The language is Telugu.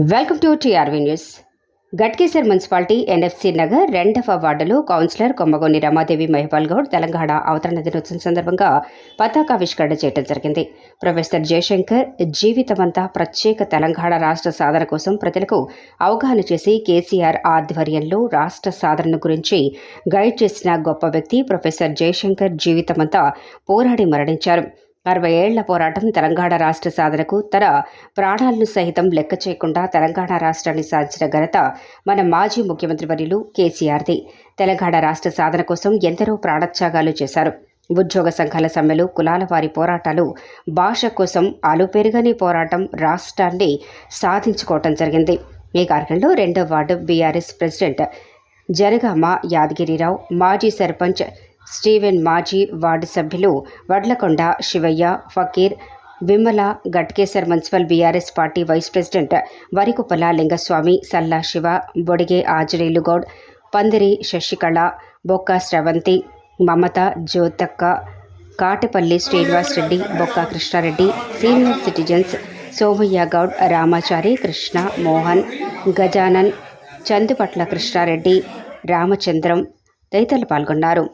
Welcome to TRV news. Ghatkesar municipality NFC Nagar 2వ వార్డులో కౌన్సిలర్ కొమ్మగోని రమాదేవి మహిపాల్ గౌడ్ తెలంగాణ అవతరణ దినోత్సవం సందర్భంగా పతాకావిష్కరణ చేయడం జరిగింది. ప్రొఫెసర్ జయశంకర్ జీవితమంతా ప్రత్యేక తెలంగాణ రాష్ట్ర సాధన కోసం ప్రజలకు అవగాహన చేసి కేసీఆర్ ఆధ్వర్యంలో రాష్ట్ర సాధన గురించి గైడ్ చేసిన గొప్ప వ్యక్తి ప్రొఫెసర్ జయశంకర్ జీవితమంతా పోరాడి మరణించారు. 60 ఏళ్ల పోరాటం తెలంగాణ రాష్ట్ర సాధనకు తన ప్రాణాలను సహితం లెక్క చేయకుండా తెలంగాణ రాష్ట్రాన్ని సాధించిన ఘనత మన మాజీ ముఖ్యమంత్రి వర్యులు కేసీఆర్ది. తెలంగాణ రాష్ట్ర సాధన కోసం ఎందరో ప్రాణత్యాగాలు చేశారు. ఉద్యోగ సంఘాల సమ్మెలు, కులాల వారి పోరాటాలు, భాష కోసం అలుపెరుగని పోరాటం రాష్ట్రాన్ని సాధించుకోవటం జరిగింది. ఈ కార్యక్రమంలో 2వ ward BRS president Janagama Yadagirirao, మాజీ సర్పంచ్ స్టీవెన్, మాజీ వార్డు సభ్యులు Vadlakonda Shivaiah, Fakir, Vimala, Ghatkesar municipal BRS party vice president Varikuppala Lingaswamy, Salla Shiva, Bodige Anjaneyulu Goud, Pandiri Sasikala, బొక్క శ్రవంతి, మమత, జ్యోతక్క, కాటపల్లి శ్రీనివాస్ రెడ్డి, బొక్క కృష్ణారెడ్డి, సీనియర్ సిటిజన్స్ సోమయ్య గౌడ్, రామాచారి, కృష్ణ, మోహన్, గజానన్, చందుపట్ల కృష్ణారెడ్డి, రామచంద్రం తదితరులు పాల్గొన్నారు.